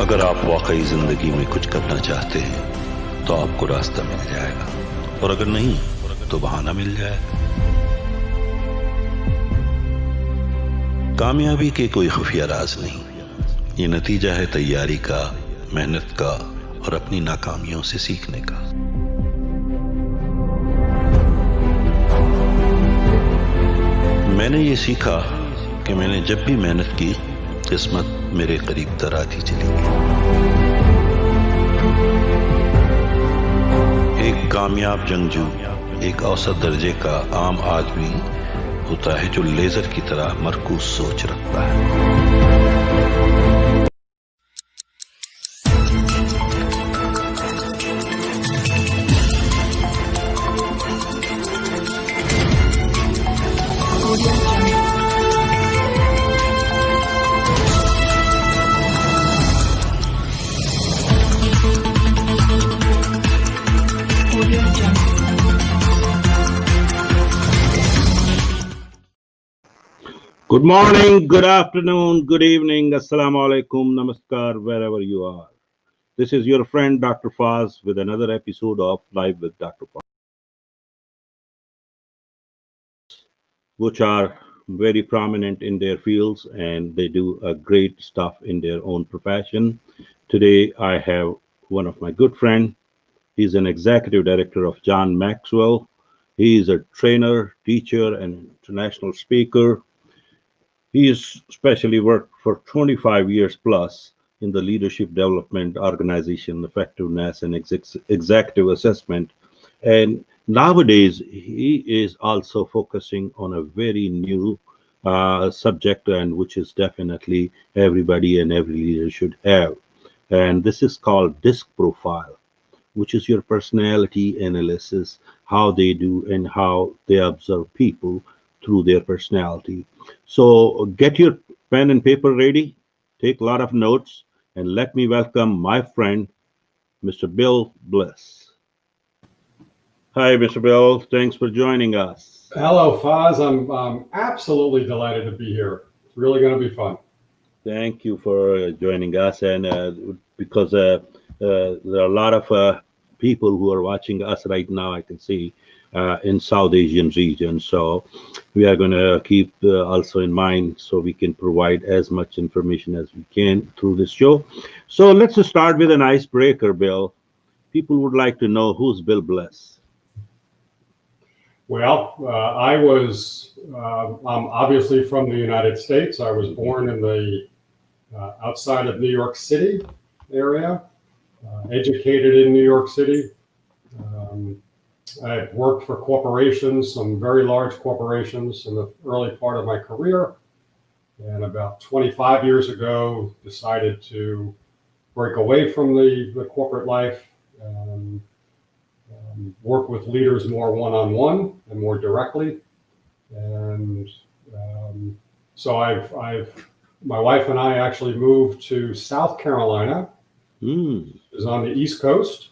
अगर आप वाकई जिंदगी में कुछ करना चाहते हैं तो आपको रास्ता मिल जाएगा, और अगर नहीं तो बहाना मिल जाएगा। कामयाबी के कोई खुफिया राज नहीं, ये नतीजा है तैयारी का, मेहनत का और अपनी नाकामियों से सीखने का। मैंने ये सीखा कि मैंने जब भी मेहनत की, किस्मत मेरे करीब तर आती चली गई। एक कामयाब जंगजू एक औसत दर्जे का आम आदमी होता है जो लेजर की तरह मरकूज सोच रखता है। Good morning, good afternoon, good evening, assalamu alaikum, namaskar, wherever you are. This is your friend Dr. Faz with another episode of Live with Dr. Faz, which are very prominent in their fields and they do a great stuff in their own profession. Today I have one of my good friends. He's an executive director of John Maxwell. He is a trainer, teacher, and international speaker. He has especially worked for 25 years plus in the leadership development, organization effectiveness, and executive assessment. And nowadays, he is also focusing on a very new subject, and which is definitely everybody and every leader should have. And this is called DISC profile, which is your personality analysis, how they do and how they observe people through their personality. So get your pen and paper ready, take a lot of notes, and let me welcome my friend, Mr. Bill Bliss. Hi, Mr. Bill. Thanks for joining us. Hello, Faz. I'm absolutely delighted to be here. It's really going to be fun. Thank you for joining us. And because there are a lot of people who are watching us right now, I can see in South Asian region. So we are going to keep also in mind so we can provide as much information as we can through this show. So let's just start with an icebreaker, Bill. People would like to know, who's Bill Bliss? Well, I'm obviously from the United States. I was born in the outside of New York City area, educated in New York City. I've worked for corporations, some very large corporations in the early part of my career. And about 25 years ago, decided to break away from the corporate life, work with leaders more one-on-one and more directly. And so my wife and I actually moved to South Carolina, which is on the East Coast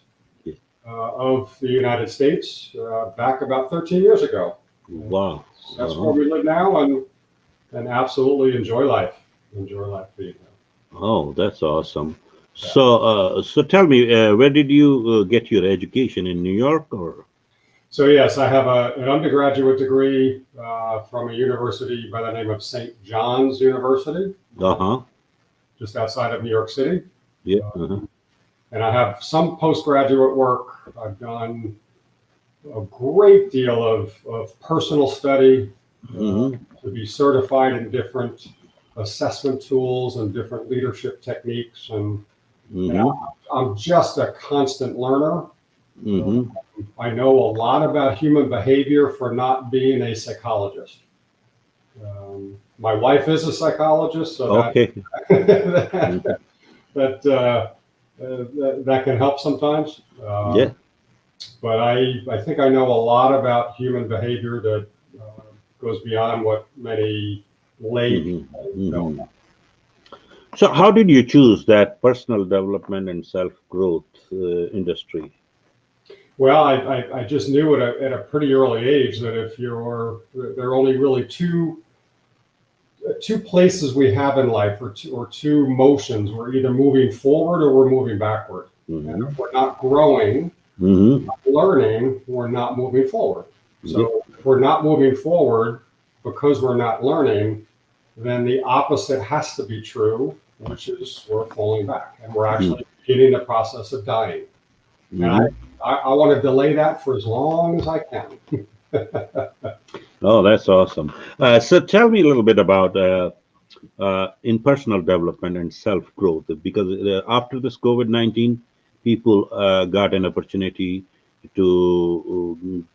of the United States, back about 13 years ago. Wow. That's where we live now, and absolutely enjoy life being here. Oh, that's awesome. So, so tell me, where did you get your education, in New York or? So yes, I have an undergraduate degree from a university by the name of St. John's University, just outside of New York City. Yeah. And I have some postgraduate work. I've done a great deal of personal study to be certified in different assessment tools and different leadership techniques. And I'm just a constant learner. I know a lot about human behavior for not being a psychologist. My wife is a psychologist, so that can help sometimes. But I think I know a lot about human behavior that goes beyond what many lay people know. So how did you choose that personal development and self-growth industry? Well, I just knew at a pretty early age that there are only really two places we have in life, or two motions. We're either moving forward or we're moving backward. And Mm-hmm. if we're not growing, Mm-hmm. learning, we're not moving forward. Yep. So if we're not moving forward because we're not learning, then the opposite has to be true, which is we're falling back and we're actually beginning the process of dying. And Mm-hmm. I want to delay that for as long as I can. Oh, that's awesome. So tell me a little bit about in personal development and self growth, because after this COVID-19, people got an opportunity to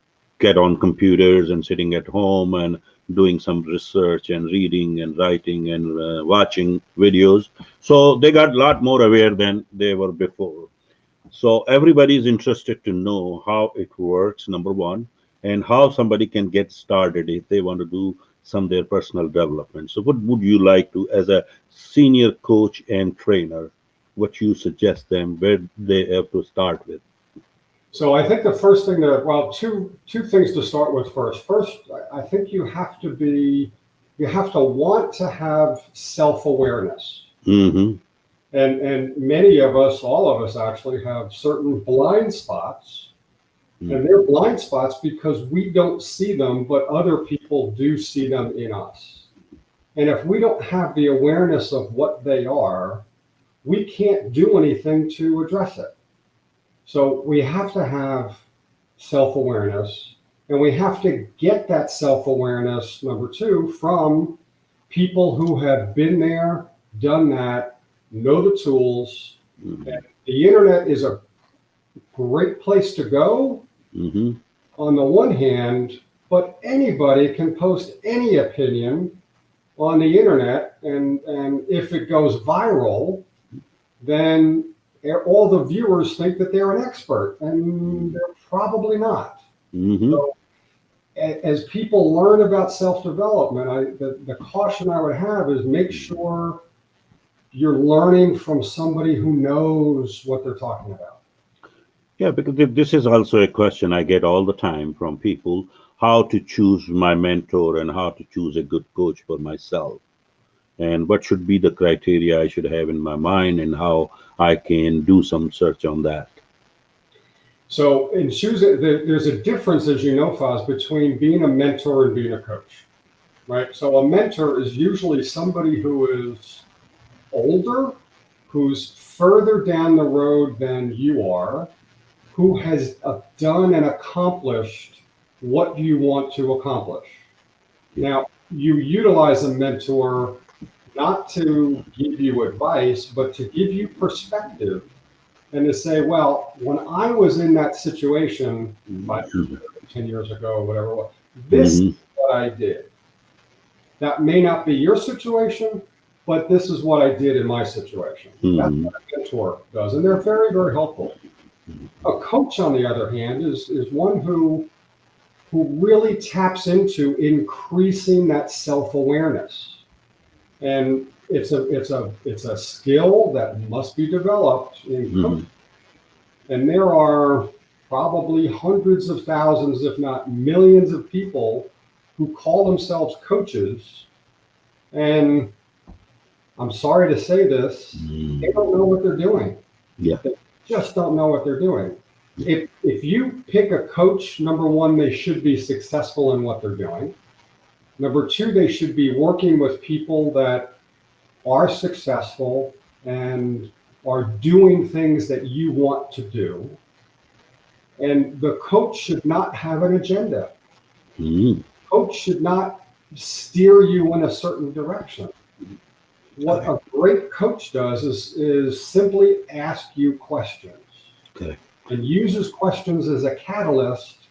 get on computers and sitting at home and doing some research and reading and writing and watching videos. So they got a lot more aware than they were before. So everybody is interested to know how it works, number one, and how somebody can get started if they want to do some their personal development. So what would you like to, as a senior coach and trainer, what you suggest them where they have to start with? So I think the first thing that, well, two things to start with first. First, I think you have to want to have self-awareness. Mm-hmm. And many of us, all of us actually have certain blind spots. And they're blind spots because we don't see them, but other people do see them in us. And if we don't have the awareness of what they are, we can't do anything to address it. So we have to have self-awareness, and we have to get that self-awareness, number two, from people who have been there, done that, know the tools. Mm-hmm. The internet is a great place to go Mm-hmm. on the one hand, but anybody can post any opinion on the internet, and if it goes viral, then all the viewers think that they're an expert, and they're probably not. Mm-hmm. So as people learn about self-development, the caution I would have is make sure you're learning from somebody who knows what they're talking about. Yeah, because this is also a question I get all the time from people, how to choose my mentor and how to choose a good coach for myself. And what should be the criteria I should have in my mind and how I can do some search on that. So in choosing, there's a difference, as you know, Foz, between being a mentor and being a coach, right? So a mentor is usually somebody who is older, who's further down the road than you are, who has done and accomplished what you want to accomplish. Now, you utilize a mentor not to give you advice, but to give you perspective and to say, well, when I was in that situation 5 years ago, 10 years ago, whatever it was, this is what I did. That may not be your situation, but this is what I did in my situation. That's what a mentor does, and they're very, very helpful. A coach, on the other hand, is one who really taps into increasing that self-awareness. And it's a skill that must be developed in coaching. And there are probably hundreds of thousands, if not millions of people who call themselves coaches. And I'm sorry to say this, they don't know what they're doing. Yeah. They just don't know what they're doing. If you pick a coach, number one, they should be successful in what they're doing. Number two, they should be working with people that are successful and are doing things that you want to do. And the coach should not have an agenda. Coach should not steer you in a certain direction. What a great coach does is simply ask you questions. Okay. And uses questions as a catalyst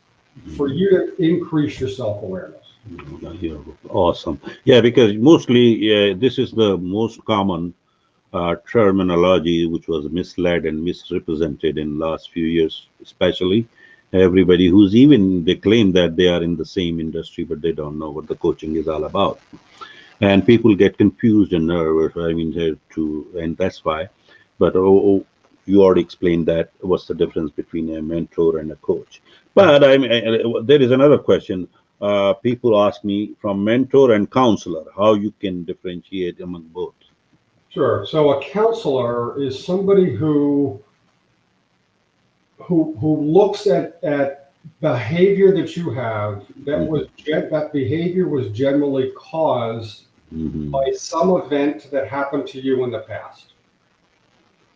for you to increase your self-awareness. Awesome. Yeah, because mostly this is the most common terminology which was misled and misrepresented in last few years, especially everybody who's even they claim that they are in the same industry, but they don't know what the coaching is all about. And people get confused and nervous. I mean, and that's why. But you already explained that. What's the difference between a mentor and a coach? But I mean, there is another question. people ask me from mentor and counselor how you can differentiate among both. Sure. So a counselor is somebody who looks at behavior that you have that behavior was generally caused Mm-hmm. by some event that happened to you in the past.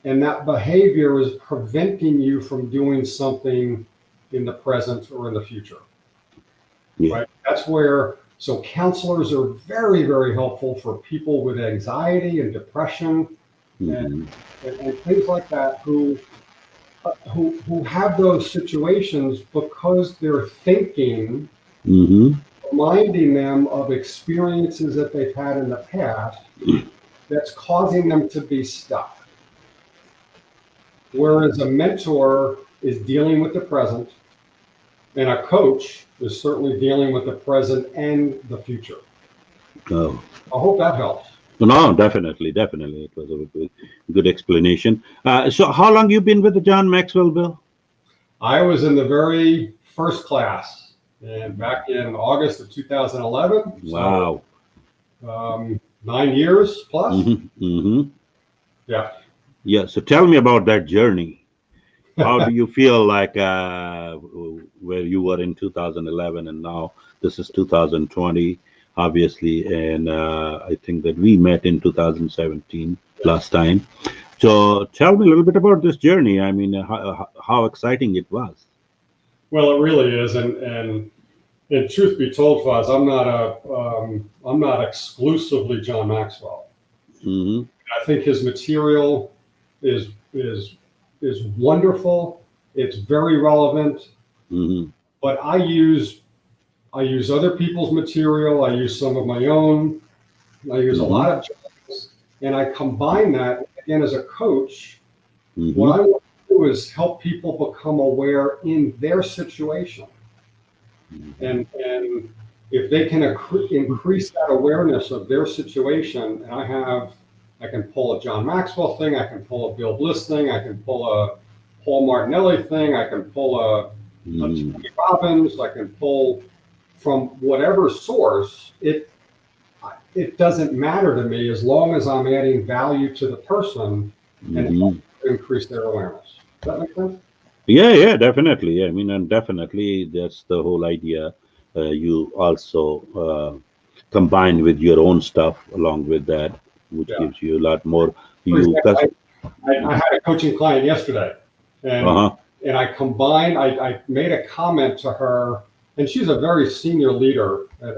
And that behavior is preventing you from doing something in the present or in the future, Yeah. right? That's where, so counselors are very, very helpful for people with anxiety and depression and, Mm-hmm. and things like that who have those situations because they're thinking, Mm-hmm. reminding them of experiences that they've had in the past that's causing them to be stuck. Whereas a mentor is dealing with the present, and a coach is certainly dealing with the present and the future. Oh. I hope that helps. No, definitely, definitely. It was a good explanation. So, how long you been with the John Maxwell, Bill? I was in the very first class, and back in August of 2011, so Wow. 9 years plus. Mm-hmm. Mm-hmm. Yeah. Yeah. So, tell me about that journey. How do you feel like where you were in 2011 and now this is 2020, obviously, and I think that we met in 2017 last Yes. time. So, tell me a little bit about this journey. I mean, how exciting it was. Well, it really is, and truth be told, Fuzz, I'm not exclusively John Maxwell. Mm-hmm. I think his material is is is wonderful. It's very relevant, Mm-hmm. but I use other people's material. I use some of my own. I use a Mm-hmm. lot of journals, and I combine that again as a coach. What Mm-hmm. I want to do is help people become aware in their situation, and if they can increase that awareness of their situation, and I can pull a John Maxwell thing, I can pull a Bill Bliss thing, I can pull a Paul Martinelli thing, I can pull a Mm-hmm. Tony Robbins, I can pull from whatever source. It doesn't matter to me as long as I'm adding value to the person and help Mm-hmm. increase their awareness. Does that make sense? Yeah, yeah, definitely. I mean, and definitely that's the whole idea. You also combine with your own stuff along with that, which Yeah. gives you a lot more. For You, example, cause, I had a coaching client yesterday, and uh-huh. I combined. I made a comment to her, and she's a very senior leader at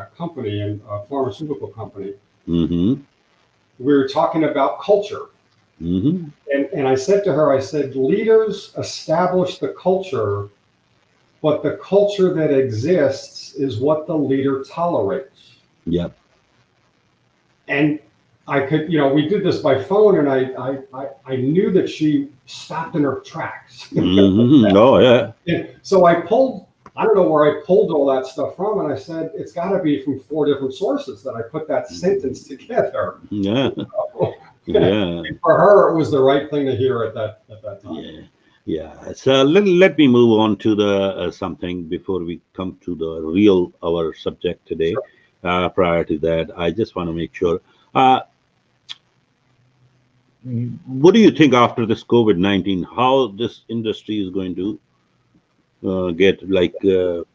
a company, and a pharmaceutical company. Mm-hmm. We were talking about culture, Mm-hmm. and I said to her, I said, leaders establish the culture, but the culture that exists is what the leader tolerates. Yep. And I could, we did this by phone, and I knew that she stopped in her tracks. Mm-hmm. Oh, yeah. And so I don't know where I pulled all that stuff from, and I said, it's got to be from four different sources that I put that sentence together. Yeah. And Yeah. for her, it was the right thing to hear at that time. Yeah. Yeah. So let me move on to the something before we come to the real our subject today. Sure. Prior to that, I just want to make sure. Uh, what do you think after this COVID-19? How this industry is going to get like the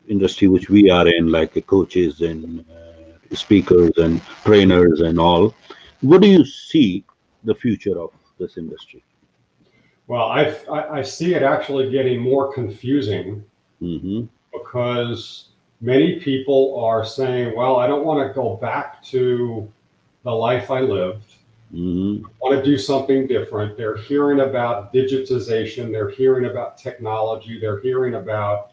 industry which we are in, like coaches and speakers and trainers and all. What do you see the future of this industry? Well, I see it actually getting more confusing Mm-hmm. because many people are saying, well, I don't want to go back to the life I lived. Mm-hmm. Want to do something different. They're hearing about digitization, they're hearing about technology, they're hearing about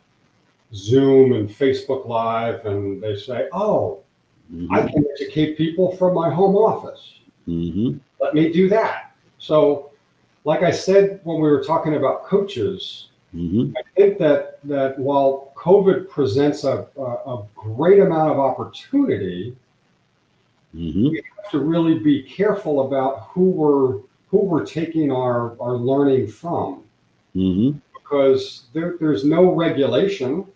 Zoom and Facebook Live, and they say, oh, I Mm-hmm. can educate people from my home office. Mm-hmm. Let me do that. So, like I said when we were talking about coaches, Mm-hmm. I think that while COVID presents a great amount of opportunity, Mm-hmm. we have to really be careful about who we're taking our learning from, Mm-hmm. because there's no regulation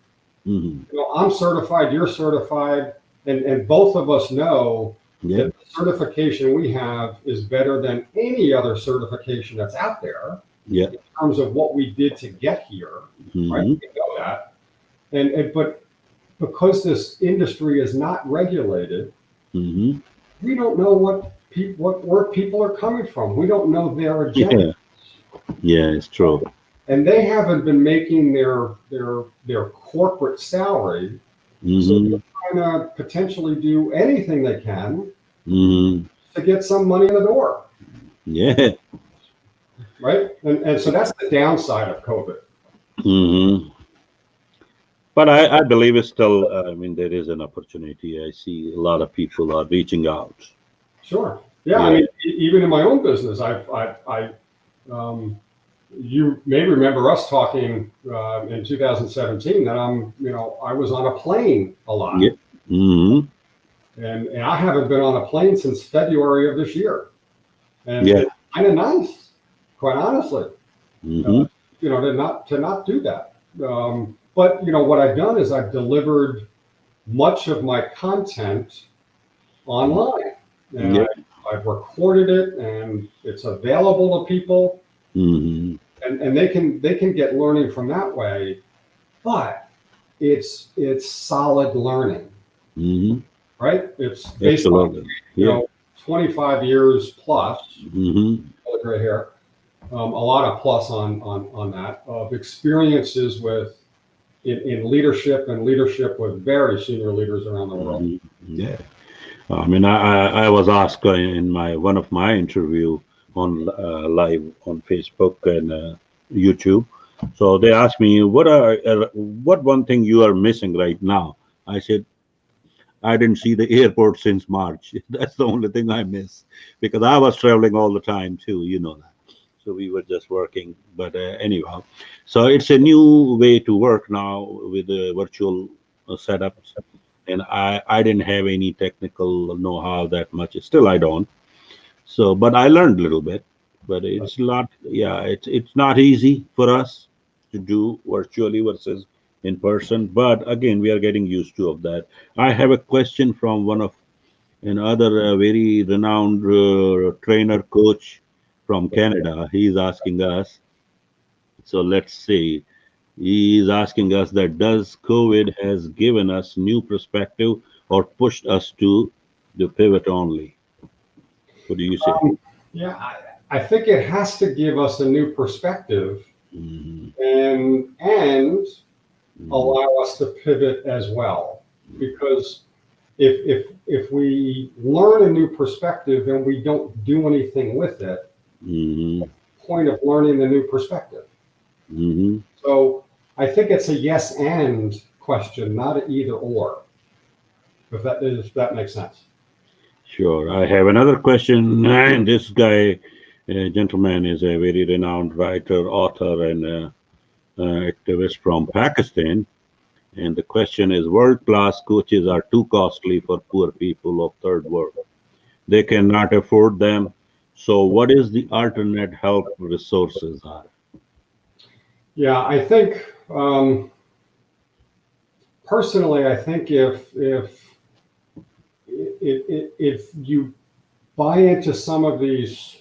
Hmm. I'm certified, you're certified, and both of us know Yeah. that the certification we have is better than any other certification that's out there Yeah. in terms of what we did to get here, right? Hmm. We know that. But because this industry is not regulated, Hmm. we don't know where people are coming from. We don't know their agenda. Yeah. Yeah, it's true. And they haven't been making their corporate salary, so Hmm. they're trying to potentially do anything they can Hmm. to get some money in the door, Yeah. right? And so that's the downside of COVID. Hmm. But I believe it's still, I mean, there is an opportunity. I see a lot of people are reaching out. Sure. Yeah. I Yeah. mean, even in my own business, um, you may remember us talking in 2017 that I was on a plane a lot, Yeah. Hmm. and I haven't been on a plane since February of this year, and Yeah. it's kind of nice, quite honestly, Hmm. to not do that. But what I've done is I've delivered much of my content online, and Yeah. I've recorded it, and it's available to people, Hmm. and they can get learning from that way. But it's solid learning, Hmm. right? It's based on Absolutely. you Yeah. know 25 years plus, Hmm. all the gray hair, a lot of plus on that of experiences in leadership with very senior leaders around the world. Hmm. Yeah. I mean, I was asked in my one of my interview on live on Facebook and YouTube. So they asked me, what one thing you are missing right now? I said, I didn't see the airport since March. That's the only thing I miss because I was traveling all the time too. You know that. So we were just working. But anyhow, so it's a new way to work now with the virtual setups. And I didn't have any technical know-how that much. Still, I don't. So, but I learned a little bit. But it's not. Yeah, it's not easy for us to do virtually versus in person. But again, we are getting used to of that. I have a question from one of another very renowned trainer coach from Canada. He's asking us. So let's see. He is asking us that does COVID has given us new perspective or pushed us to the pivot only? What do you say? Yeah, I think it has to give us a new perspective Hmm. and Hmm. allow us to pivot as well. Because if we learn a new perspective and we don't do anything with it, Hmm. point of learning the new perspective. Hmm. So I think it's a yes and question, not an either or. If that makes sense. Sure. I have another question. And this guy, gentleman, is a very renowned writer, author, and activist from Pakistan. And the question is world class coaches are too costly for poor people of third world. They cannot afford them. So, what is the alternate help resources are? Yeah, I think personally, I think if you buy into some of these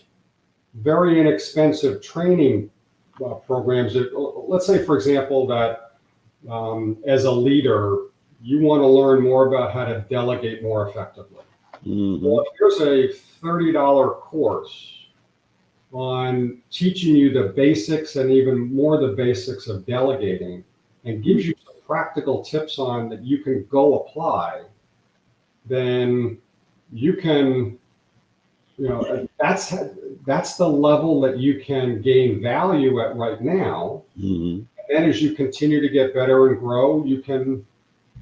very inexpensive training programs, let's say, for example, that as a leader, you want to learn more about how to delegate more effectively. Hmm. Well, if here's a $30 course on teaching you the basics and even more the basics of delegating and gives you some practical tips on that you can go apply, then you can, that's the level that you can gain value at right now. Hmm. And then as you continue to get better and grow, you can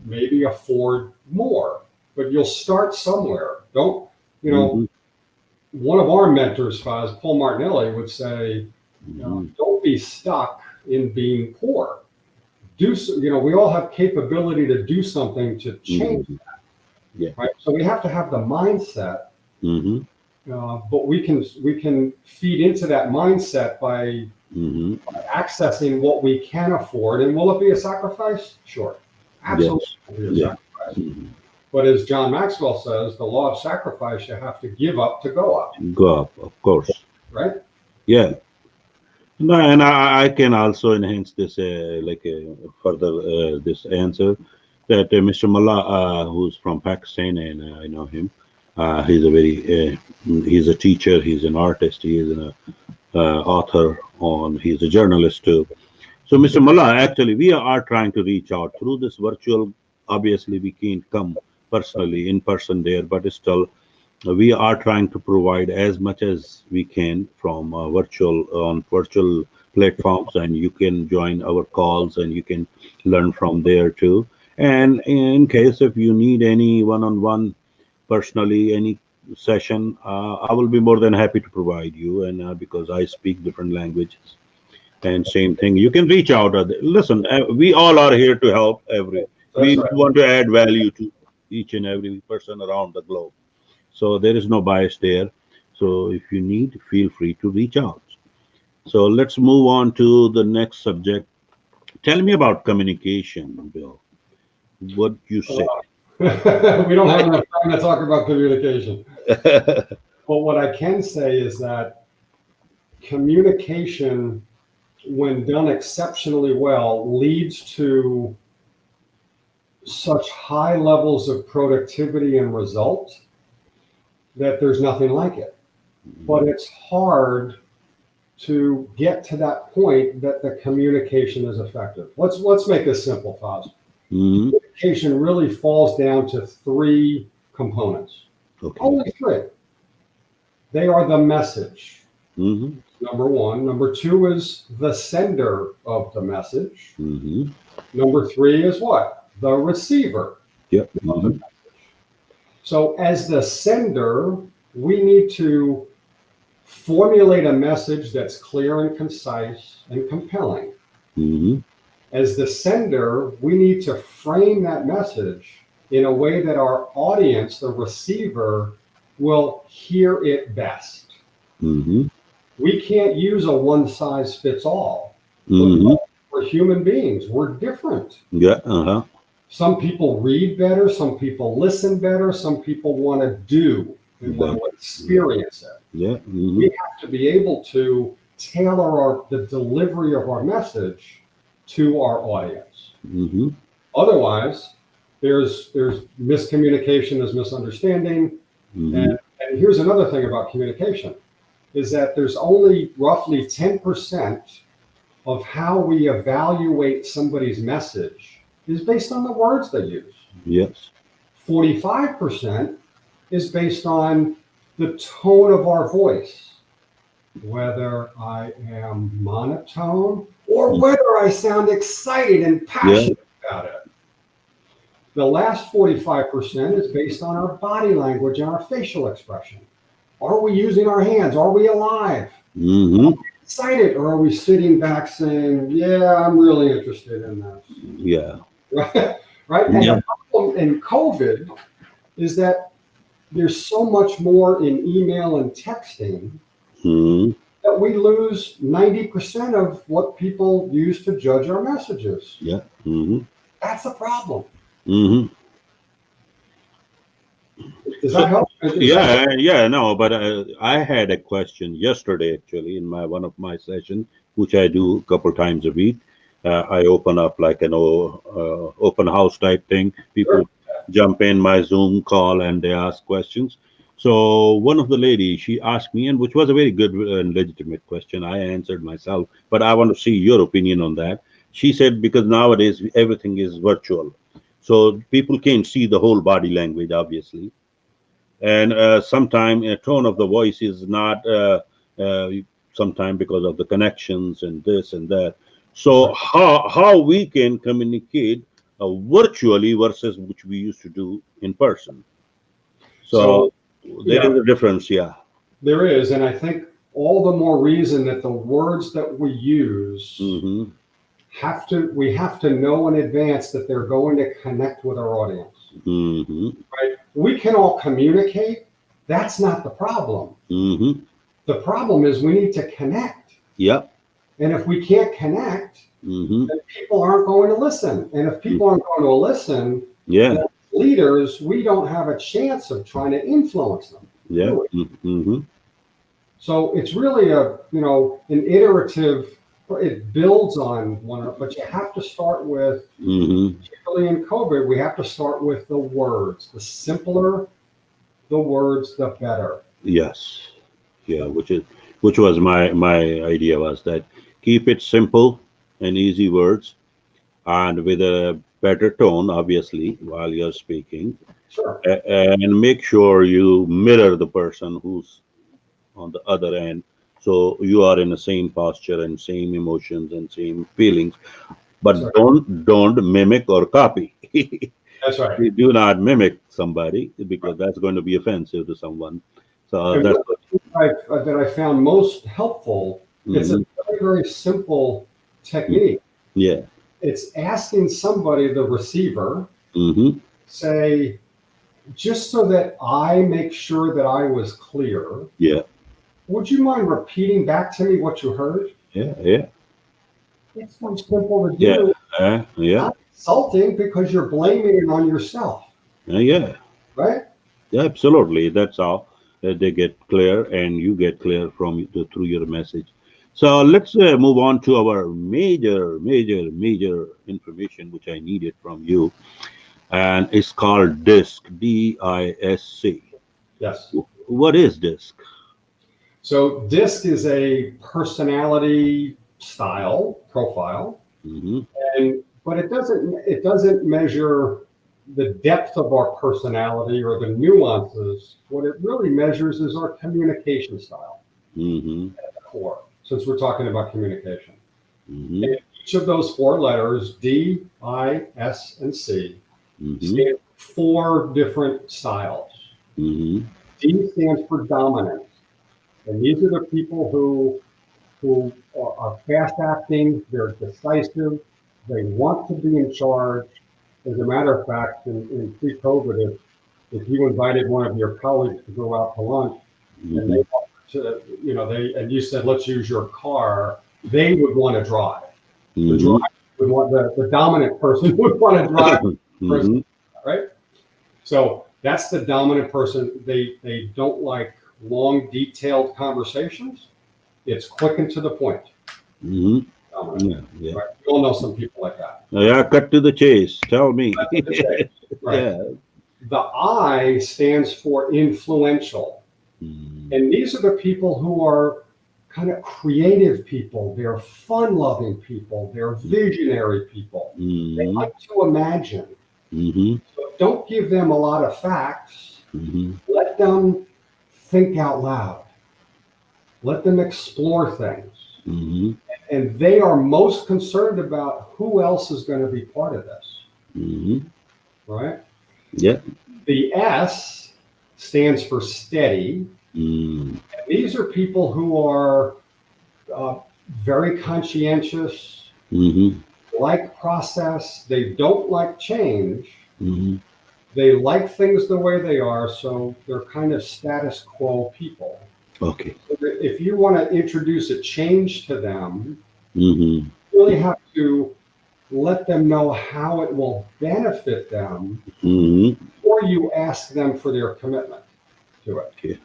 maybe afford more, but you'll start somewhere. Don't, you know, Hmm. one of our mentors, Faz, Paul Martinelli, would say, Hmm. don't be stuck in being poor. We all have capability to do something to change, Hmm. Yeah. right? So we have to have the mindset, Hmm. but we can feed into that mindset by Hmm. accessing what we can afford. And will it be a sacrifice? Sure, Absolutely Yes. will be a Yeah. sacrifice. Mhm. But as John Maxwell says, the law of sacrifice, you have to give up to go up, Go up, of course. right? Yeah. No, and I can also enhance this, further this answer that Mr. Mullah, who's from Pakistan, and I know him. He's a very he's a teacher. He's an artist. He is an author. On he's a journalist too. So, Mr. Mullah, actually, we are trying to reach out through this virtual. Obviously, we can't come personally in person there, but still, we are trying to provide as much as we can from virtual on virtual platforms, and you can join our calls and you can learn from there too. And in case if you need any one-on-one personally any session, I will be more than happy to provide you. And because I speak different languages, and same thing, you can reach out. Listen, we all are here to help. That's We right. want to add value to each and every person around the globe. So there is no bias there. So if you need, feel free to reach out. So let's move on to the next subject. Tell me about communication, Bill. What you say? Uh, we don't have enough time to talk about communication. But what I can say is that communication, when done exceptionally well, leads to such high levels of productivity and result that there's nothing like it. But it's hard to get to that point that the communication is effective. Let's make this simple, Faz. Hmm. Communication really falls down to three components. Okay. Only three. They are the message. Hmm. Number one. Number two is the sender of the message. Hmm. Number three is what? The receiver Yep. of the Hmm. message. So as the sender, we need to formulate a message that's clear and concise and compelling. Hmm. As the sender, we need to frame that message in a way that our audience, the receiver, will hear it best. Hmm. We can't use a one size fits all because Hmm. we're human beings, we're different. Yeah. Uh-huh. Some people read better, some people listen better, some people want to do and want Better. to Yeah. experience it. Yeah. We Hmm. have to be able to tailor the delivery of our message to our audience. Hmm. Otherwise, there's miscommunication, there's misunderstanding. Hmm. And here's another thing about communication is that there's only roughly 10% of how we evaluate somebody's message is based on the words they use. Yes. 45% is based on the tone of our voice, whether I am monotone or whether I sound excited and Yeah. passionate about it. The last 45% is based on our body language and our facial expression. Are we using our hands? Are we alive? Hmm. Excited? Or are we sitting back saying, yeah, I'm really interested in this? Yeah. Right? Right? And Yeah. the problem in COVID is that there's so much more in email and texting Hmm. that we lose 90% of what people use to judge our messages. Yeah. Hmm. That's a problem. Hmm. Does So that help? yeah, no, but I had a question yesterday actually in my one of my sessions, which I do a couple times a week. I open up like an open house type thing. Sure. People jump in my Zoom call and they ask questions. So one of the ladies she asked me, and which was a very good and legitimate question. I answered myself, but I want to see your opinion on that. She said because nowadays everything is virtual, so people can't see the whole body language, obviously, and sometimes a tone of the voice is not uh, sometimes because of the connections and this and that. That's So right. how we can communicate virtually versus which we used to do in person. So So, there yeah, is a difference. Yeah. there is. And I think all the more reason that the words that we use Hmm. we have to know in advance that they're going to connect with our audience. Hmm. Right? We can all communicate. That's not the problem. Hmm. The problem is we need to connect. Yep. And if we can't connect, Mm-hmm. then people aren't going to listen. And if people aren't going to listen, Yeah. then leaders, we don't have a chance of trying to influence them. Yeah. Do we? Mm-hmm. So it's really an iterative, it builds on one another, but you have to start with, Mm-hmm. particularly in COVID, we have to start with the words. The simpler the words, the better. Yes. Yeah. Which was my idea was that keep it simple and easy words and with a better tone, obviously, while you're speaking, Sure. and make sure you mirror the person who's on the other end, so you are in the same posture and same emotions and same feelings. That's But right. don't mimic or copy. That's right. You do not mimic somebody because that's going to be offensive to someone. So And that's what what. that I found most helpful, it's a Hmm. very, very simple technique. Yeah. It's asking somebody, the receiver, Hmm. say, just so that I make sure that I was clear, Yeah. would you mind repeating back to me what you heard? Yeah. Yeah. It's so simple to Yeah. do. Yeah. Not insulting because you're blaming it on yourself, Yeah. right? Yeah. Absolutely. That's how they get clear, and you get clear from through your message. So let's move on to our major information which I needed from you, and it's called DISC. DISC. Yes. What is DISC? So DISC is a personality style profile, Mm-hmm. and but it doesn't measure the depth of our personality or the nuances. What it really measures is our communication style Mm-hmm. at the core, since we're talking about communication. Mm-hmm. And each of those four letters, D, I, S, and C, Mm-hmm. stand for four different styles. Mm-hmm. D stands for dominance. And these are the people who are fast acting, they're decisive, they want to be in charge. As a matter of fact, in pre-COVID, if you invited one of your colleagues to go out to lunch and Mm-hmm. they wanted to, and you said, let's use your car, they would want to drive. The Mm-hmm. driver would want the dominant person would want to drive the person, Mm-hmm. right? So that's the dominant person. They don't like long, detailed conversations. It's quick and to the point. Mm-hmm. Dominant, Yeah. Yeah. right? You all know some people like that. Yeah. Cut to the chase. Tell me. That's what they say, right? Yeah. The I stands for influential, Mm-hmm. and these are the people who are kind of creative people. They're fun-loving people. They're visionary people. They Mm-hmm. like to imagine. Mm-hmm. So don't give them a lot of facts. Mm-hmm. Let them think out loud. Let them explore things. Mm-hmm. And they are most concerned about who else is going to be part of this, Mm-hmm. right? Yeah. The S stands for steady. Mm-hmm. These are people who are uh, very conscientious, Mm-hmm. like process. They don't like change. Mm-hmm. They like things the way they are, so they're kind of status quo people. Okay. If you want to introduce a change to them, Mm-hmm. you really have to let them know how it will benefit them Mm-hmm. before you ask them for their commitment to it. Okay.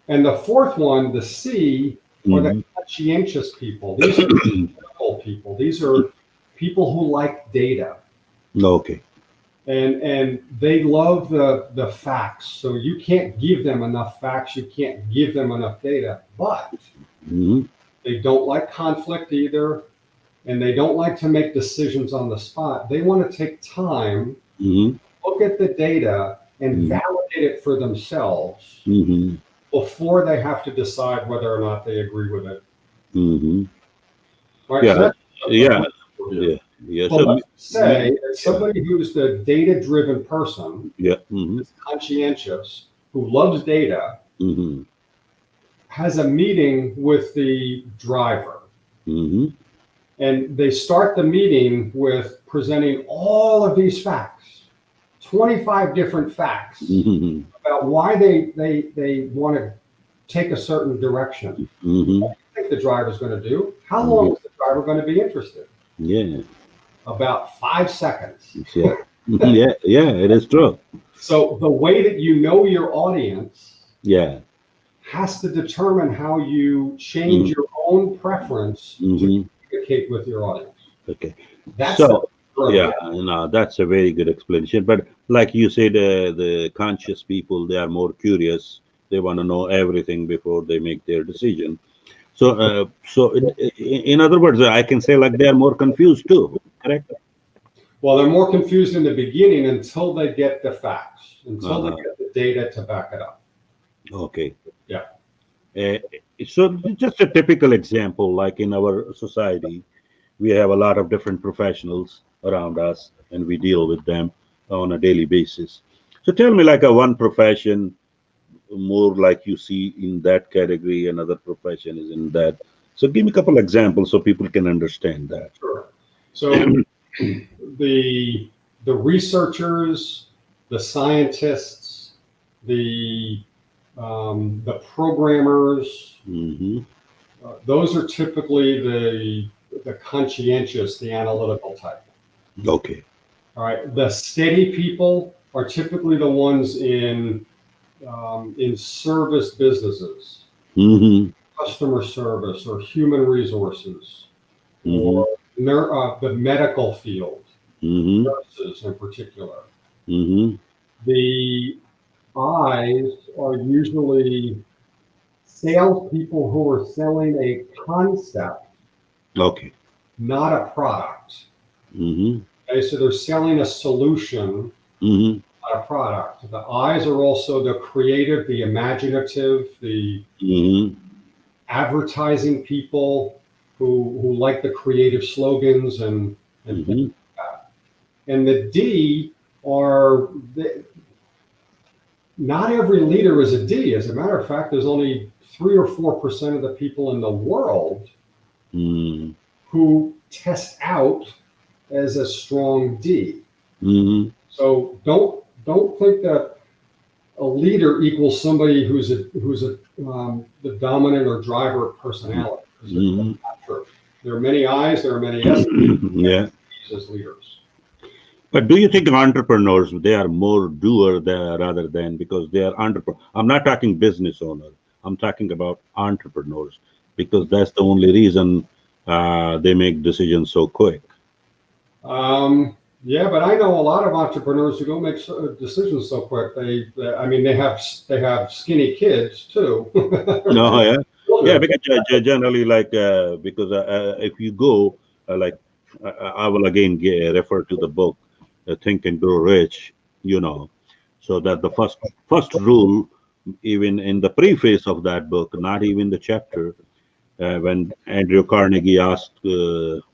And the fourth one, the C, are the Mm-hmm. conscientious people. These are critical people. These are people who like data. Okay. And they love the facts. So you can't give them enough facts. You can't give them enough data. But Mm-hmm. they don't like conflict either. And they don't like to make decisions on the spot. They want to take time, Mm-hmm. look at the data, and Mm-hmm. validate it for themselves Mm-hmm. before they have to decide whether or not they agree with it. Mm-hmm. Right? So Yeah. that's Yeah. a Yeah. Yeah. Well, So let's say that yeah. somebody who's the data-driven person, Yeah. Mm-hmm. is conscientious, who loves data, Mm-hmm. has a meeting with the driver. Mm-hmm. And they start the meeting with presenting all of these facts, 25 different facts Mm-hmm. about why they want to take a certain direction. Mm-hmm. What do you think the driver's going to do? How long is the driver going to be interested? Yeah. About 5 seconds. Yeah. Yeah. Yeah. It is true. So the way that you know your audience Yeah. has to determine how you change Hmm. your own preference to Hmm. communicate with your audience. Okay. That's the So, growth. yeah, no, that's a very good explanation. But like you said, the conscious people, they are more curious. They want to know everything before they make their decision. In other words, I can say like they are more confused too. Correct? Well, they're more confused in the beginning until they get the facts, until they Uh-huh. get the data to back it up. Okay. Yeah, Uh, so just a typical example, like in our society, we have a lot of different professionals around us, and we deal with them on a daily basis. So tell me, like a one profession more like you see in that category, another profession is in that. So give me a couple examples so people can understand that. sure. So the the researchers, the scientists, the programmers, Hmm. those are typically the conscientious, the analytical type. Okay. All right. The steady people are typically the ones in service businesses, Hmm. customer service, or human resources, Hmm. or the medical field, Hmm. nurses in particular. Hmm. The I's are usually salespeople who are selling a concept, Okay. not a product. Hmm. Okay, so they're selling a solution, Hmm. not a product. The I's are also the creative, the imaginative, the Hmm. advertising people who like the creative slogans and things Hmm. like that. And the D are not every leader is a D. As a matter of fact, there's only 3 or 4% of the people in the world Hmm. who test out as a strong D. Hmm. So don't think that a leader equals somebody who's the dominant or driver personality, because that's Hmm. not true. There are many I's, there are many S's, Yeah. as leaders. But do you think entrepreneurs they are more doer there rather than because they are entrepreneur? I'm not talking business owner. I'm talking about entrepreneurs because that's the only reason they make decisions so quick. Yeah, but I know a lot of entrepreneurs who don't make decisions so quick. I mean, they have skinny kids too. No, yeah, yeah. Children. Because generally, like because if you go like I will again refer to the book, Think and Grow Rich. You know, so that the first rule, even in the preface of that book, not even the chapter, when Andrew Carnegie asked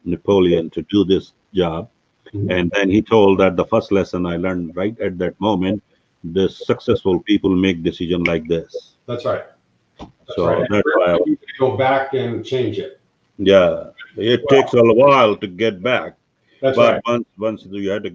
Napoleon to do this job, Mhm. and then he told that the first lesson I learned right at that moment, the successful people make decision like this. That's right. That's right. So And that's why, rarely you can go back and change it. yeah, it takes Well, a while to get back, that's but right. once you had to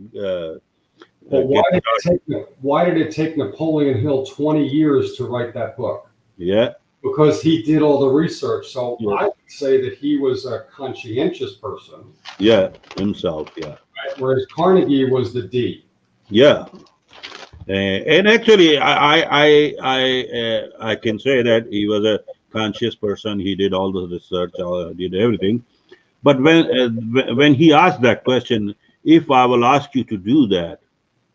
But get started, why did it take Napoleon Hill 20 years to write that book? yeah, Because he did all the research. So yes, I would say that he was a conscientious person, yeah, himself, yeah, right? Whereas Carnegie was the D. yeah. And actually, I can say that he was a conscious person. He did all the research, did everything. But when he asked that question, if I will ask you to do that,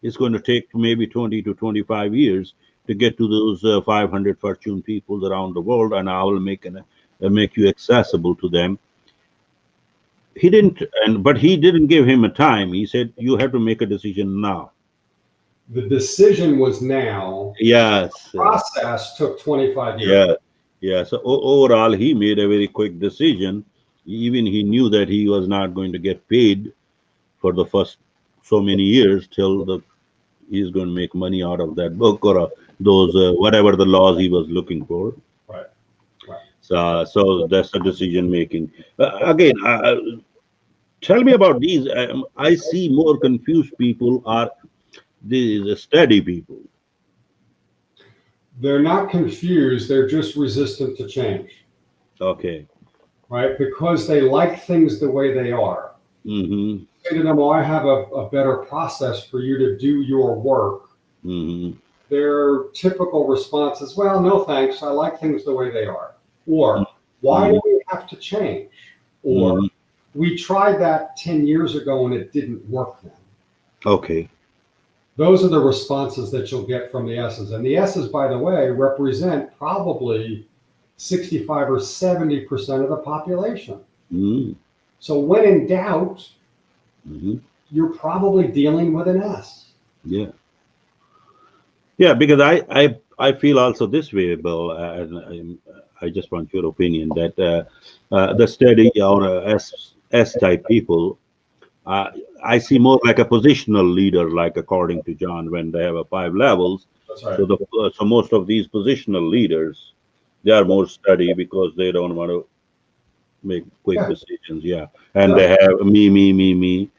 it's going to take maybe 20 to 25 years to get to those 500 fortune people around the world, and I will make you accessible to them. He didn't, but he didn't give him a time. He said you have to make a decision now. The decision was now. Yes, Process took 25 years. yeah, yeah. So overall, he made a very quick decision. Even he knew that he was not going to get paid for the first so many years till the he's going to make money out of that book or those whatever the laws he was looking for. Right. Right. So that's the decision making. Again, tell me about these. I see more confused people are these steady people. They're not confused. They're just resistant to change. Okay. right? Because they like things the way they are. Mm-hmm. Say to them, well, I have a better process for you to do your work. Mm-hmm. Their typical response is, well, no thanks, I like things the way they are. Or, why do we have to change? Or, Mm-hmm. we tried that 10 years ago and it didn't work then. Okay. Those are the responses that you'll get from the S's. And the S's, by the way, represent probably 65 or 70% of the population. Mm-hmm. So when in doubt, Mm-hmm. you're probably dealing with an S. Yeah. Yeah, because I feel also this way, Bill, and I just want your opinion that the steady or S type people, uh, I see more like a positional leader, like according to John, when they have a 5 levels. That's right. So most of these positional leaders, they are more steady because they don't want to make quick Yeah, decisions. Yeah, and yeah, they have me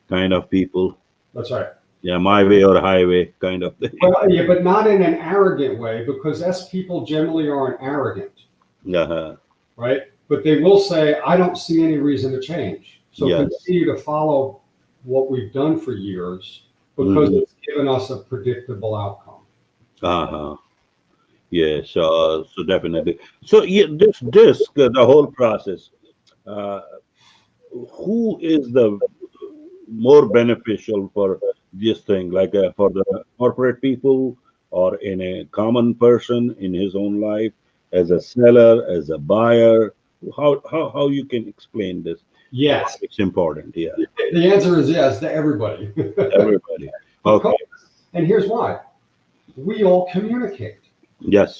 kind of people. that's right. Yeah, my way or highway kind of thing. Well, yeah, but not in an arrogant way, because S people generally aren't arrogant, Uh-huh. right? But they will say, I don't see any reason to change. So Yes. continue to follow what we've done for years because Hmm. it's given us a predictable outcome. Uh-huh. Yes. So definitely. So yeah, this disc, the whole process. Uh, who is the more beneficial for this thing, like for the corporate people or in a common person in his own life, as a seller, as a buyer? How you can explain this? Why Yes. it's important? Yeah, The answer is yes to everybody. everybody. Because, Okay. and here's why, we all communicate. Yes.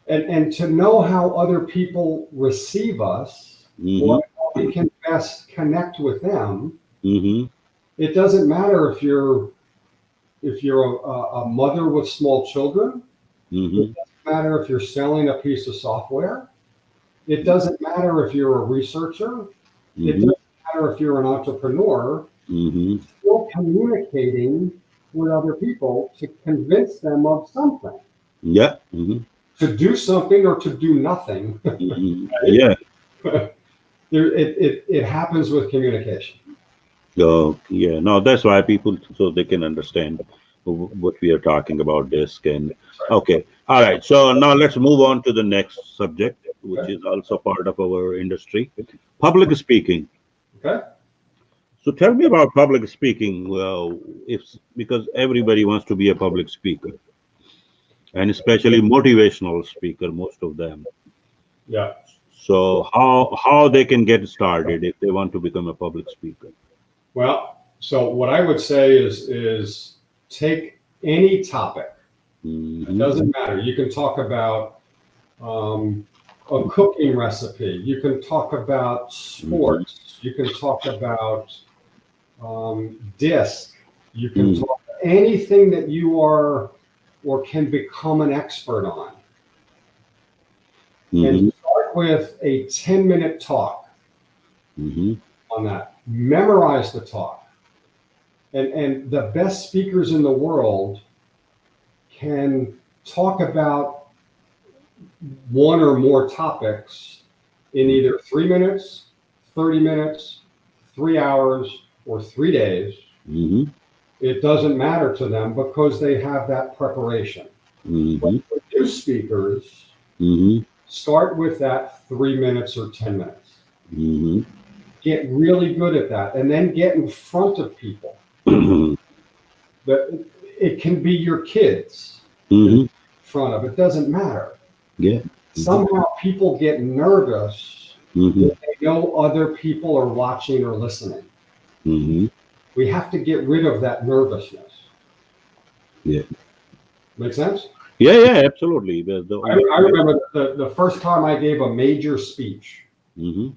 And to know how other people receive us or Mm-hmm. how we can best connect with them, Mm-hmm. it doesn't matter if you're a mother with small children. It Mm-hmm. doesn't matter if you're selling a piece of software. It doesn't matter if you're a researcher. It Mm-hmm. doesn't matter if you're an entrepreneur. Mm-hmm. Still communicating with other people to convince them of something, Yeah. Mm-hmm. to do something or to do nothing. Mm-hmm. Yeah. It happens with communication. So yeah, no, that's why people so they can understand what we are talking about disc and okay. All right. So now let's move on to the next subject, which Okay. is also part of our industry, public speaking. Okay. So tell me about public speaking. Well, if because everybody wants to be a public speaker, and especially motivational speaker, most of them. Yeah. So how they can get started if they want to become a public speaker? Well, so what I would say is take any topic. It Hmm. doesn't matter. You can talk about a cooking recipe. You can talk about Hmm. sports. You can talk about disc. You can Hmm. talk anything that you are or can become an expert on. And Hmm. start with a 10-minute talk Hmm. on that. Memorize the talk. And the best speakers in the world can talk about one or more topics in either 3 minutes, 30 minutes, 3 hours, or 3 days. Hmm. It doesn't matter to them because they have that preparation. But Hmm. for new speakers, Hmm. start with that 3 minutes or 10 minutes. Hmm. Get really good at that and then get in front of people. That it can be your kids in Hmm. front of, it doesn't matter. Yeah. Somehow people get nervous Hmm. when they know other people are watching or listening. Hmm. We have to get rid of that nervousness. Yeah. Make sense? Yeah. Yeah. Absolutely. The I, only I way. remember the first time I gave a major speech Hmm.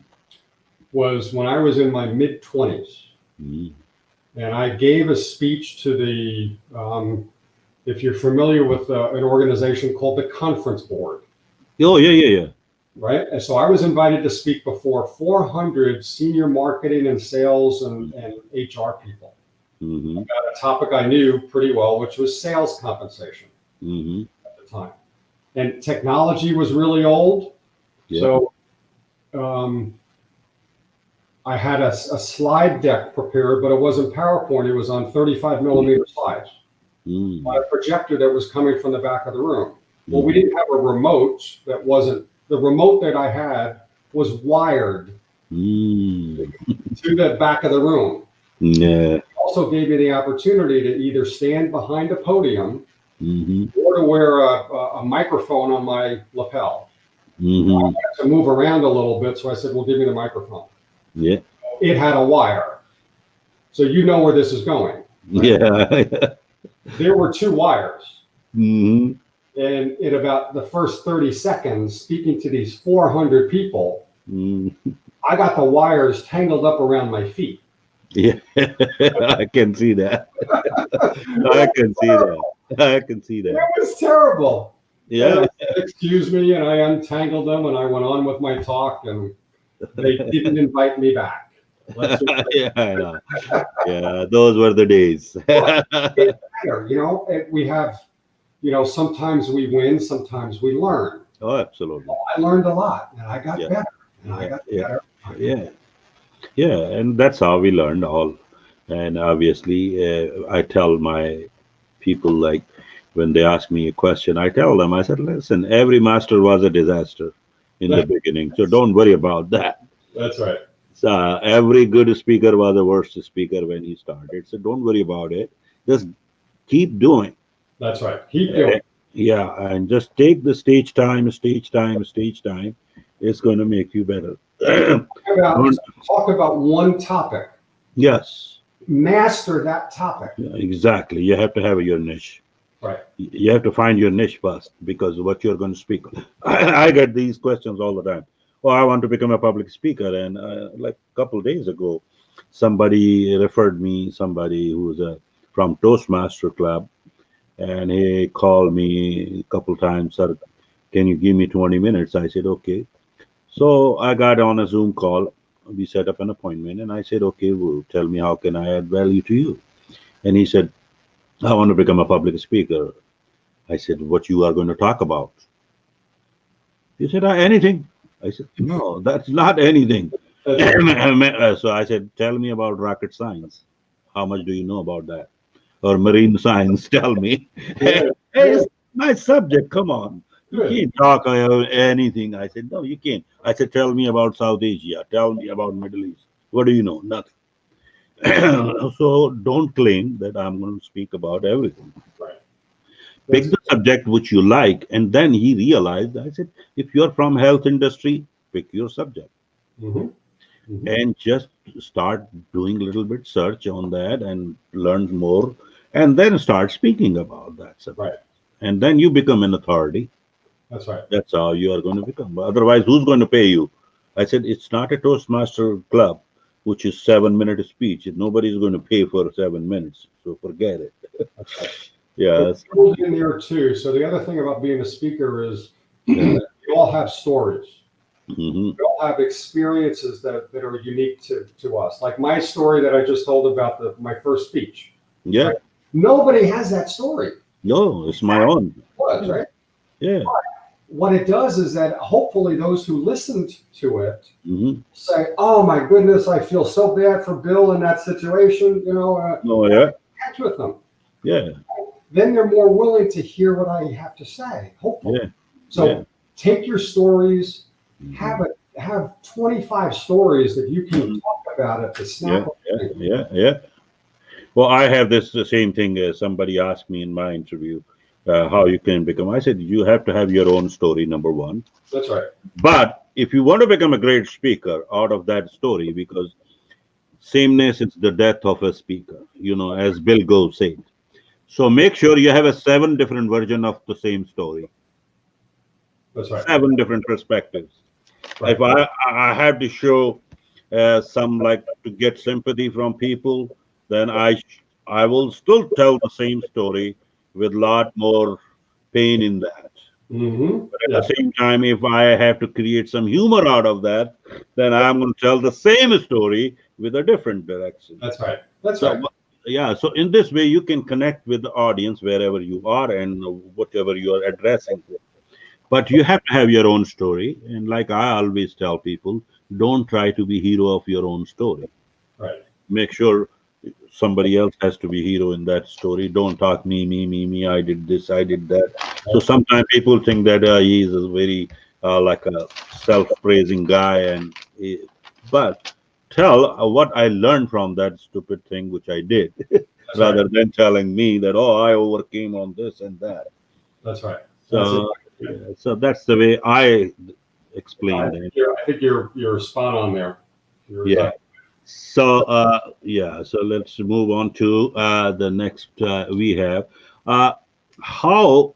was when I was in my mid 20s. Hmm. And I gave a speech to if you're familiar with an organization called the Conference Board, Oh yeah. Yeah. Yeah. right? And so I was invited to speak before 400 senior marketing and sales and HR people Hmm. about a topic I knew pretty well, which was sales compensation Hmm. at the time. And technology was really old. Yeah. So um, I had a slide deck prepared, but it wasn't PowerPoint. It was on 35 millimeter slides on Mm, a projector that was coming from the back of the room. Well, we mhm, didn't have a remote that wasn't, the remote that I had was wired mm. to the back of the room. Yeah. Also gave me the opportunity to either stand behind a podium Mhm, or to wear a microphone on my lapel. mhm. I had to move around a little bit, so I said, well, give me the microphone. Yeah. It had a wire. So you know where this is going, right? Yeah. There were two wires. Mhm. And in about the first 30 seconds, speaking to these 400 people, Mm. I got the wires tangled up around my feet. Yeah. I can see that. I can see that. I can see It that. was terrible. And I Yeah. said, excuse me, and I untangled them and I went on with my talk, and they didn't invite me back. Let's just Yeah, I know. Yeah, those were the days. well, it matter, we have, sometimes we win, sometimes we learn. Oh, absolutely. I learned a lot and I got Yeah, better and I yeah, got yeah, better. yeah, yeah. And that's how we learned all. And obviously, I tell my people, like, when they ask me a question, I tell them, I said, listen, every master was a disaster in the beginning, so don't worry about that. That's right. So every good speaker was a worst speaker when he started. So don't worry about it. Just keep doing. That's right. Keep doing. Eh, Yeah, and just take the stage time, stage time, stage time. It's going to make you better. About Don't- talk about one topic. yes, Master that topic. yeah, exactly. You have to have your niche. Right. You have to find your niche first because what you're going to speak. I get these questions all the time. Oh, I want to become a public speaker, and like a couple days ago, somebody referred me somebody who's from Toastmaster Club, and he called me a couple times. Sir, can you give me 20 minutes? I said okay. So I got on a Zoom call. We set up an appointment, and I said, okay, well, tell me how can I add value to you? And he said, I want to become a public speaker. I said, what you are going to talk about? He said, anything. I said, no, that's not anything. That's right. So I said, tell me about rocket science. How much do you know about that? Or marine science, tell me. Hey, Good. Good. it's my subject, come on. You Good. can't talk about anything. I said, no, you can't. I said, tell me about South Asia. Tell me about Middle East. What do you know? Nothing. So don't claim that I'm going to speak about everything. Right. Pick That's the subject which you like. And then he realized, I said, if you're from health industry, pick your subject hmm hmm and just start doing a little bit search on that and learn more and then start speaking about that subject. right. And then you become an authority. That's right. That's how you are going to become. Otherwise, who's going to pay you? I said, it's not a Toastmaster club, which is 7 minute speech. Nobody's going to pay for 7 minutes. So forget it. That's right. But Yes. build in there too. So the other thing about being a speaker is Yeah. we all have stories. Hmm. We all have experiences that are unique to us. Like my story that I just told about my first speech. Yeah. Right? Nobody has that story. No, it's my own. Was, right? Yeah. What it does is that hopefully those who listened to it Hmm. say, "Oh my goodness, I feel so bad for Bill in that situation." Oh, yeah. Connect with them. Yeah. Then they're more willing to hear what I have to say. Hopefully, Yeah. so Yeah. take your stories, Mhm. have 25 stories that you can Mhm. talk about at the Yeah. snap of a Yeah. finger. Yeah. Yeah. Well, I have this the same thing. Somebody asked me in my interview how you can become. I said you have to have your own story, number one. That's right. But if you want to become a great speaker out of that story, because sameness is the death of a speaker, as Bill Gove said. So make sure you have a seven different version of the same story, That's right. seven different perspectives. Right. If I have to show some like to get sympathy from people, then I will still tell the same story with a lot more pain in that. But at Yeah. the same time, if I have to create some humor out of that, then I'm going to tell the same story with a different direction. That's right. That's So right. yeah, so in this way you can connect with the audience wherever you are and whatever you are addressing. But you have to have your own story. And like I always tell people, don't try to be hero of your own story. Right. Make sure somebody else has to be hero in that story. Don't talk me. I did this, I did that. So Right. sometimes people think that he is a very like a self-praising guy, but tell what I learned from that stupid thing which I did, That's right. rather than telling me that I overcame on this and that. That's right. That's it. So yeah, so that's the way I I explain think that. you're spot on there. You're Yeah. exactly. So yeah, so let's move on to the next we have uh, how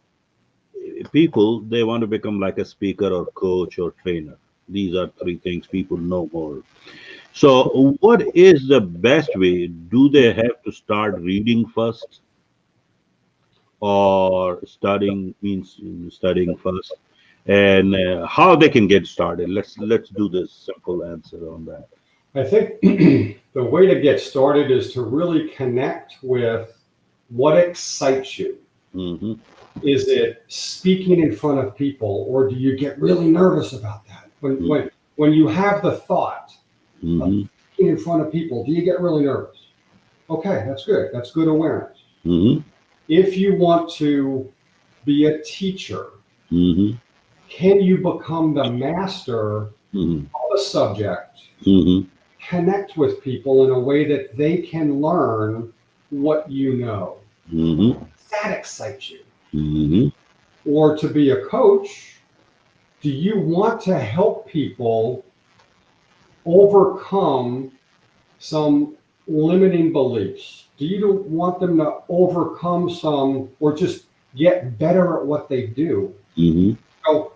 people they want to become like a speaker or coach or trainer. These are three things people know more. So what is the best way? Do they have to start reading first or studying means studying first? And how they can get started? Let's do this simple answer on that. I think the way to get started is to really connect with what excites you. Hmm. Is it speaking in front of people, or do you get really nervous about that? When you have the thought of Hmm. speaking in front of people, do you get really nervous? Okay, that's good. That's good awareness. Hmm. If you want to be a teacher, Hmm. can you become the master Hmm. of a subject, Hmm. connect with people in a way that they can learn what you know? Hmm. That excites you. Hmm. Or to be a coach, do you want to help people overcome some limiting beliefs? Do you want them to overcome some or just get better at what they do? Hmm. So,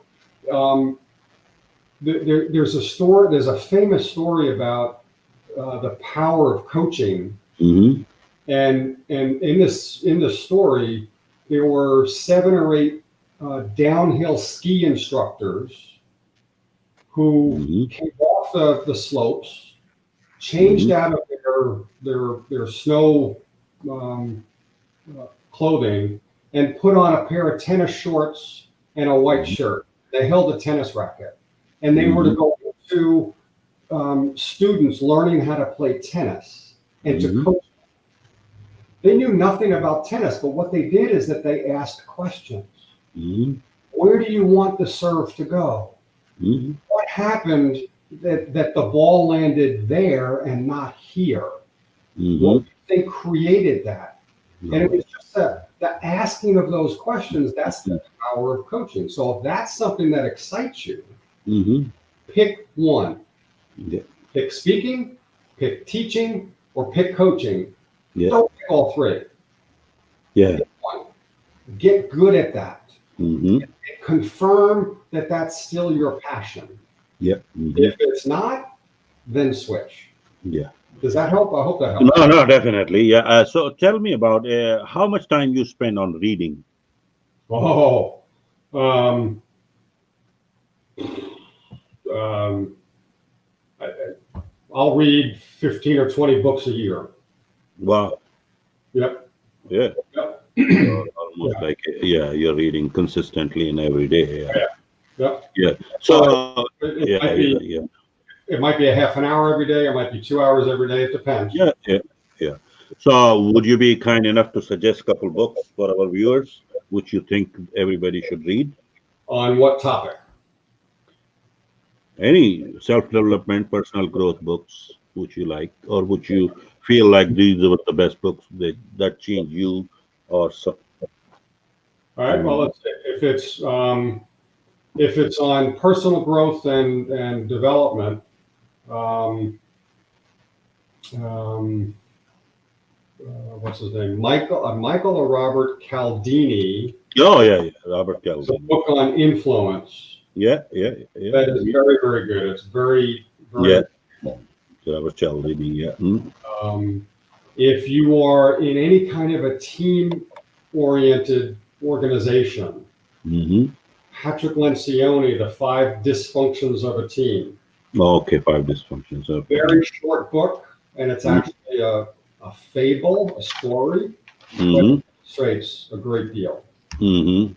there's a famous story about the power of coaching, Hmm. and in this story, there were 7 or 8 downhill ski instructors who Hmm. came off the slopes, changed Hmm. out of their snow um, clothing, and put on a pair of tennis shorts and a white shirt. They held a tennis racket, and they were to Hmm. go to students learning how to play tennis and to Hmm. coach. They knew nothing about tennis, but what they did is that they asked questions. Hmm. Where do you want the serve to go? Hmm. What happened that the ball landed there and not here? What Hmm. do you think created that? And it No. was just the asking of those questions, that's the power of coaching. So if that's something that excites you, Hmm. pick one. Yeah. Pick speaking, pick teaching, or pick coaching. Yeah. Don't pick all three. Yeah. Pick one. Get good at that. Hmm. Confirm that that's still your passion. Yeah. Hmm. If it's not, then switch. Yeah. Does that help? I hope that helps. No, no, definitely. Yeah. So tell me about how much time you spend on reading. Oh, um, um, I, I'll read 15 or 20 books a year. Wow. Yep. Yeah. Yep. You're almost like yeah, you're reading consistently and every day. Yeah. Yeah. Yep. Yeah. So So it yeah, might yeah, be yeah. it might be a half an hour every day. It might be 2 hours every day. It depends Yeah, yeah, yeah. So, would you be kind enough to suggest a couple books for our viewers, which you think everybody should read? on what topic. Any self-development, personal growth books, which you like, or which you feel like these are the best books that change you, or so. All right. Well, Mm-hmm. let's see. If it's on personal growth and development, um, um, what's his name? Michael or Robert Caldini. Oh yeah, yeah. Robert It's a Calvin. book on influence Yeah, yeah, yeah, that is very, very good. It's very, yeah. very. Robert Calvin. Yeah. Mm-hmm. Um, if you are in any kind of a team-oriented organization, Mm-hmm. Patrick Lencioni, The Five Dysfunctions of a Team. Okay, five dysfunctions. Okay. Very short book, and it's actually a fable, a story, but it Mm-hmm. illustrates a great deal. Mm-hmm.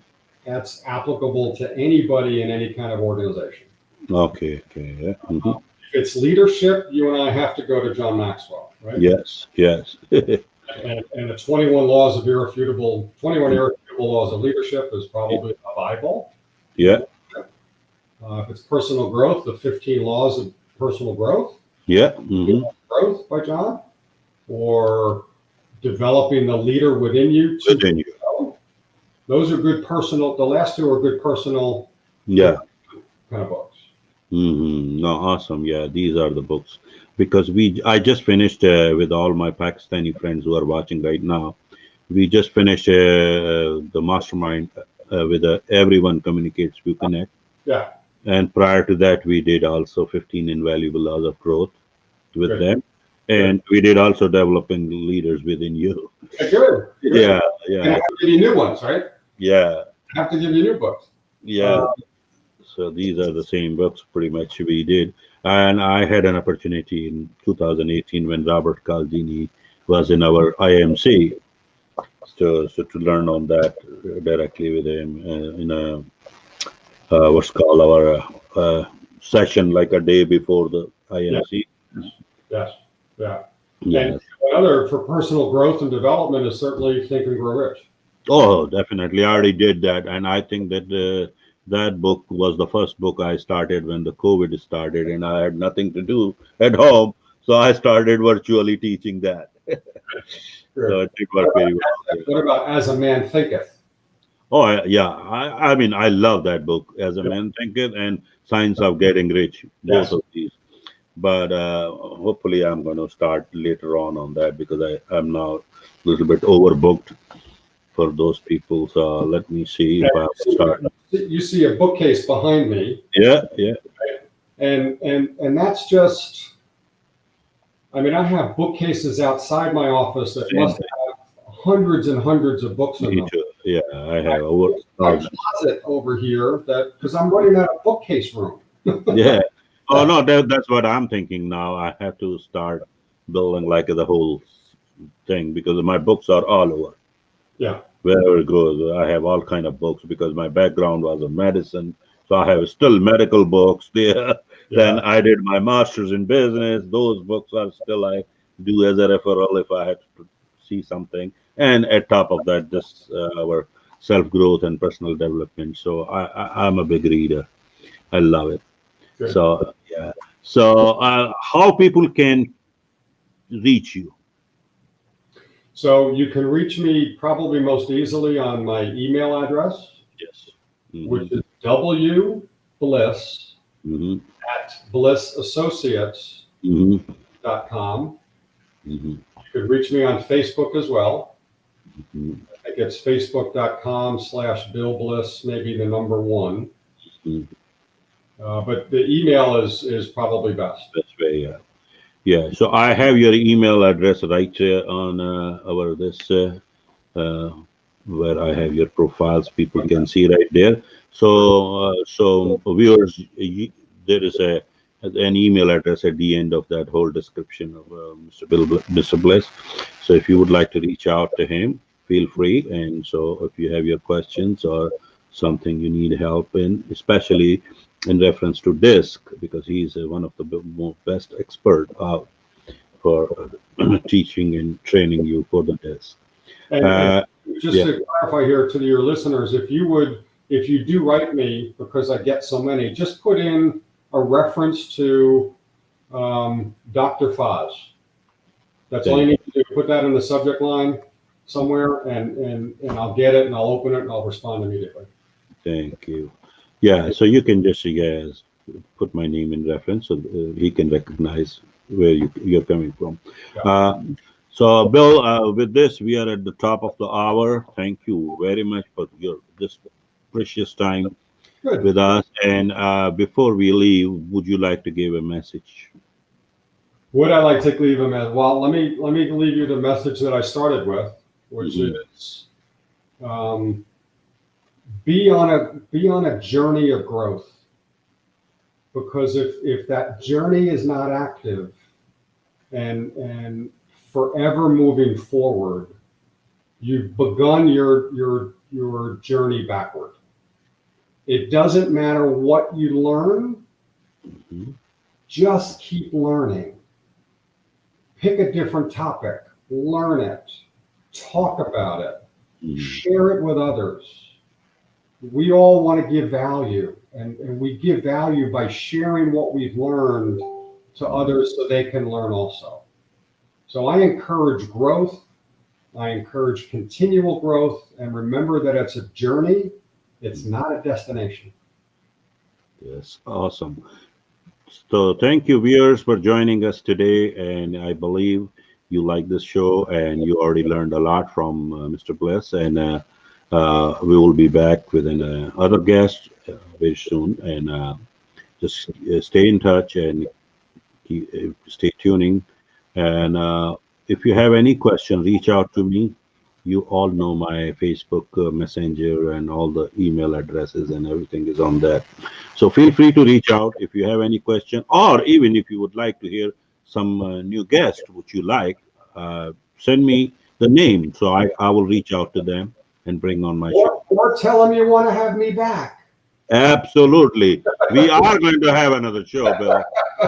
that's applicable to anybody in any kind of organization. Okay. Okay. Yeah. If it's leadership, you and I have to go to John Maxwell, right? Yes. Yes. And the 21 irrefutable laws of leadership is probably a Bible. Yeah. If it's personal growth, the 15 laws of personal growth, Yeah. growth by John, or developing the leader within you to Within you. grow. Those are good personal. The last two are good personal Yeah. kind of books. No, awesome. Yeah, these are the books because I just finished with all my Pakistani friends who are watching right now. We just finished the mastermind with everyone communicates to connect. Yeah, And prior to that, we did also 15 invaluable laws of growth with good, them. good. And we did also developing leaders within you. Yeah, good, good. Yeah, And I yeah, have to give you new ones, right? yeah, I have to give you new books. yeah. So these are the same books pretty much we did. And I had an opportunity in 2018 when Robert Caldini was in our IMC to learn on that directly with him in a what's called our session like a day before the Yeah, IMC. yes, yeah. And Yes. another for personal growth and development is certainly Think and Grow Rich. Oh, definitely. I already did that. And I think that that book was the first book I started when the COVID started and I had nothing to do at home. So I started virtually teaching that. So Good. it worked very well. What about As a Man Thinketh? Oh, yeah. I mean, I love that book, As a Yep. Man Thinketh and Science of Getting Rich, both Yes. of these. But hopefully, I'm going to start later on that because I'm now a little bit overbooked for those people. So let me see if I start. You see a bookcase behind me, Yeah, yeah, and that's just. I mean, I have bookcases outside my office that same must thing. have hundreds and hundreds of books in Me them. too. Yeah, I have over My 1,000. closet over here, that because I'm running out of bookcase room. Yeah. Oh no, that's what I'm thinking now. I have to start building like the whole thing because my books are all over. Yeah, Wherever it goes, I have all kind of books because my background was in medicine, so I have still medical books there. Then yeah, I did my master's in business. Those books are still I do as a referral if I had to see something. And at top of that, this our self growth and personal development. So I'm a big reader. I love it. good. So yeah. So how people can reach you? So you can reach me probably most easily on my email address, Yes. which Hmm. is wbliss Hmm. at blissassociates.com. Hmm. Hmm. You could reach me on Facebook as well. Hmm. I think it's facebook.com/Bill Bliss, maybe the number one. Hmm. But the email is probably best. That's way, yeah. Yeah. So I have your email address right on our this uh, where I have your profiles. People can see right there. So viewers, there is an email address at the end of that whole description of Mr. Bliss. So if you would like to reach out to him, feel free. And so if you have your questions or something you need help in, especially in reference to DISC, because he's one of the best expert out for teaching and training you for the DISC. And Uh, just yeah, to clarify here to your listeners, if you do write me, because I get so many, just put in a reference to Dr. Foz. That's all you thank, need to do. Put that in the subject line somewhere, and I'll get it, and I'll open it, and I'll respond immediately. thank you. Yeah, so you can just yes, put my name in reference so he can recognize where you're coming from. Yeah. So, Bill, with this, we are at the top of the hour. Thank you very much for your this precious time Good. with us. And before we leave, would you like to give a message? Would I like to leave a message? Well, let me leave you the message that I started with, which Hmm. is um, be on a journey of growth. Because if that journey is not active and forever moving forward, you've begun your journey backward. It doesn't matter what you learn, Mhm. just keep learning. Pick a different topic, learn it, talk about it, Mhm. share it with others. We all want to give value, and we give value by sharing what we've learned to Mhm. others so they can learn also. So I encourage growth. I encourage continual growth, and remember that it's a journey, it's Mhm. not a destination. Yes, awesome. So thank you, viewers, for joining us today. And I believe you like this show and you already learned a lot from Mr. Bliss. And we will be back with an other guest very soon. And just stay in touch and stay tuning. And if you have any question, reach out to me. You all know my Facebook Messenger and all the email addresses and everything is on that. So feel free to reach out if you have any question, or even if you would like to hear some new guest which you like. Send me the name, so I will reach out to them and bring on my show. Or tell them you want to have me back. Absolutely, we are going to have another show, Bill.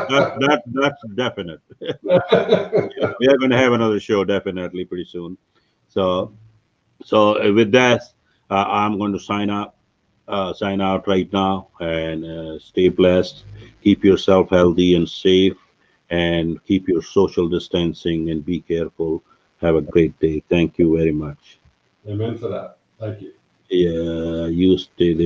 That's definite. Yeah, we are going to have another show definitely pretty soon. So with that, I'm going to sign out right now and stay blessed. Keep yourself healthy and safe, and keep your social distancing and be careful. Have a great day. Thank you very much. Amen to that. Thank you. Yeah, you stay there.